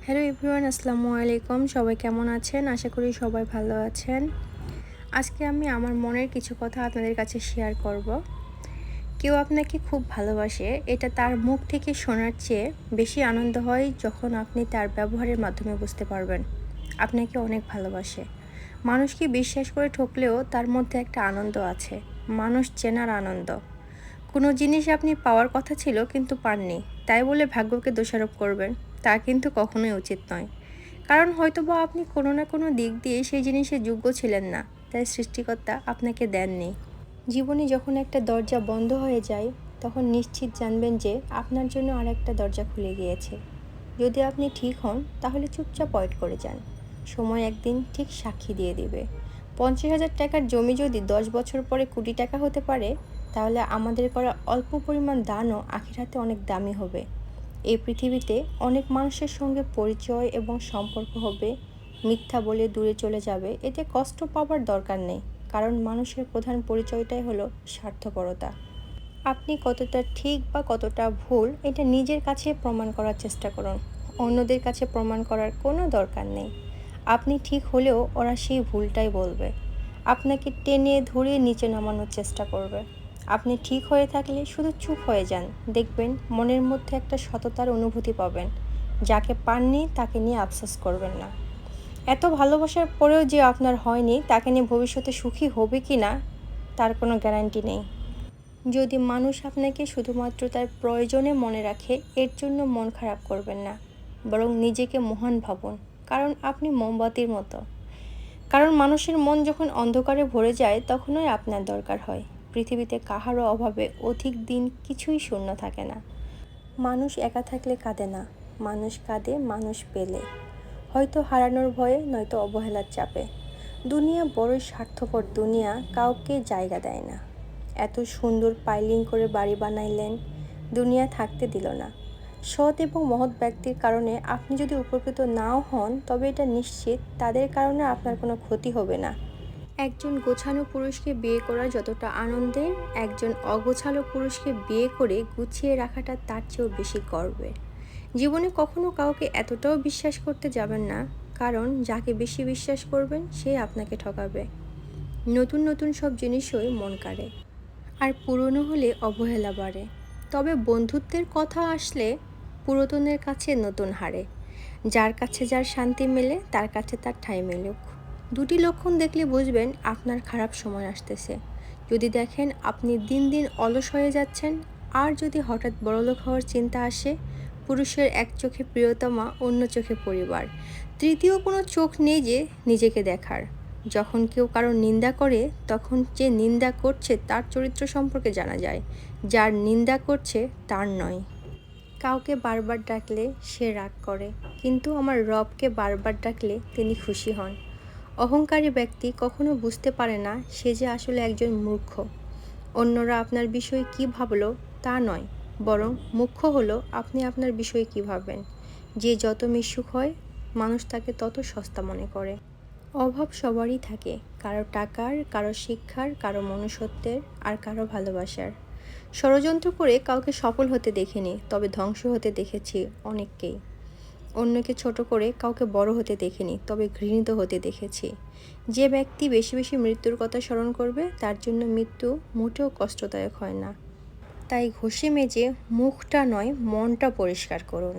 Hello everyone, আসসালামু আলাইকুম। সবাই কেমন আছেন? আশা করি সবাই ভালো আছেন। আজকে আমি আমার মনের কিছু কথা আপনাদের কাছে শেয়ার করব। কেউ আপনাকে খুব ভালোবাসে, এটা তার মুখ থেকে শোনার চেয়ে বেশি আনন্দ হয় যখন আপনি তার ব্যবহারের মাধ্যমে বুঝতে পারবেন আপনাকে অনেক ভালোবাসে। মানুষকে বিশ্বাস করে ঠকলেও তার মধ্যে একটা আনন্দ আছে, মানুষ চেনার আনন্দ। কোনো জিনিস আপনি পাওয়ার কথা ছিল কিন্তু পাননি, তাই বলে ভাগ্যকে দোষারোপ করবেন তা কিন্তু কখনোই উচিত নয়। কারণ হয়তোবা আপনি কোনো না কোনো দিক দিয়ে সেই জিনিসের যোগ্য ছিলেন না, তাই সৃষ্টিকর্তা আপনাকে দেননি। জীবনে যখন একটা দরজা বন্ধ হয়ে যায় তখন নিশ্চিত জানবেন যে আপনার জন্য আর একটা দরজা খুলে গিয়েছে। যদি আপনি ঠিক হন তাহলে চুপচাপ ওয়েট করে যান, সময় একদিন ঠিক সাক্ষী দিয়ে দিবে। 50,000 টাকার জমি যদি 10 বছর পরে কোটি টাকা হতে পারে, তাহলে আমাদের করা অল্প পরিমাণ দানও আখিরাতে অনেক দামি হবে। এই পৃথিবীতে অনেক মানুষের সঙ্গে পরিচয় এবং সম্পর্ক হবে, মিথ্যা বলে দূরে চলে যাবে, এতে কষ্ট পাবার দরকার নেই। কারণ মানুষের প্রধান পরিচয়টাই হলো স্বার্থপরতা। আপনি কতটা ঠিক বা কতটা ভুল এটা নিজের কাছে প্রমাণ করার চেষ্টা করুন, অন্যদের কাছে প্রমাণ করার কোনো দরকার নেই। আপনি ঠিক হলেও ওরা সেই ভুলটাই বলবে, আপনাকে টেনে ধরে নিচে নামানোর চেষ্টা করবে। আপনি ঠিক হয়ে থাকলে শুধু চুপ হয়ে যান, দেখবেন মনের মধ্যে একটা সততার অনুভূতি পাবেন। যাকে পাননি তাকে নিয়ে আফসোস করবেন না। এত ভালোবাসার পরেও যে আপনার হয়নি তাকে নিয়ে ভবিষ্যতে সুখী হবে কি না তার কোনো গ্যারান্টি নেই। যদি মানুষ আপনাকে শুধুমাত্র তার প্রয়োজনে মনে রাখে, এর জন্য মন খারাপ করবেন না, বরং নিজেকে মহান ভাবুন। কারণ আপনি মোমবাতির মতো। কারণ মানুষের মন যখন অন্ধকারে ভরে যায় তখনই আপনার দরকার হয়। পৃথিবীতে কাহারও অভাবে অধিক দিন কিছুই শূন্য থাকে না। মানুষ একা থাকলে কাঁদে না, মানুষ কাঁদে মানুষ পেলে, হয়তো হারানোর ভয়ে, নয়তো অবহেলার চাপে। দুনিয়া বড়ই স্বার্থপর দুনিয়া, কাউকে জায়গা দেয় না। এত সুন্দর পাইলিং করে বাড়ি বানাইলেন, দুনিয়া থাকতে দিল না। সৎ এবং মহৎ ব্যক্তির কারণে আপনি যদি উপকৃত নাও হন, তবে এটা নিশ্চিত তাদের কারণে আপনার কোনো ক্ষতি হবে না। একজন গোছানো পুরুষকে বিয়ে করা যতটা আনন্দের, একজন অগোছালো পুরুষকে বিয়ে করে গুছিয়ে রাখাটা তার চেয়েও বেশি গর্বের। জীবনে কখনো কাউকে এতটাও বিশ্বাস করতে যাবেন না, কারণ যাকে বেশি বিশ্বাস করবেন সে আপনাকে ঠকাবে। নতুন নতুন সব জিনিসই মন কাড়ে, আর পুরনো হলে অবহেলা বাড়ে। তবে বন্ধুত্বের কথা আসলে পুরাতনের কাছে নতুন হারে। যার কাছে যার শান্তি মেলে তার কাছে তার ঠাঁই মেলুক। দুটি লক্ষণ দেখলে বুঝবেন আপনার খারাপ সময় আসতেছে। যদি দেখেন আপনি দিন দিন অলস হয়ে যাচ্ছেন, আর যদি হঠাৎ বড়লোক হওয়ার চিন্তা আসে। পুরুষের এক চোখে প্রিয়তমা, অন্য চোখে পরিবার, তৃতীয় কোনো চোখ নেই যে নিজেকে দেখার। যখন কেউ কারো নিন্দা করে তখন যে নিন্দা করছে তার চরিত্র সম্পর্কে জানা যায়, যার নিন্দা করছে তার নয়। কাউকে বারবার ডাকলে সে রাগ করে, কিন্তু আমার রবকে বারবার ডাকলে তিনি খুশি হন। অহংকারী ব্যক্তি কখনো বুঝতে পারে না সে যে আসলে একজন মূর্খ। অন্যরা আপনার বিষয়ে কী ভাবলো তা নয়, বরং মুখ্য হলো আপনি আপনার বিষয়ে কী ভাবেন। যে যত মিশুক হয়, মানুষ তাকে তত সস্তা মনে করে। অভাব সবারই থাকে, কারো টাকার, কারো শিক্ষার, কারো মনুষ্যত্বের, আর কারো ভালোবাসার। ষড়যন্ত্র করে কাউকে সফল হতে দেখিনি, তবে ধ্বংস হতে দেখেছি অনেককেই। অন্যকে ছোট করে কাউকে বড় হতে দেখিনি, তবে ঘৃণিত হতে দেখেছি। যে ব্যক্তি বেশি বেশি মৃত্যুর কথা স্মরণ করবে তার জন্য মৃত্যু মোটেও কষ্টদায়ক হয় না। তাই ঘষে মেজে মুখটা নয়, মনটা পরিষ্কার করুন।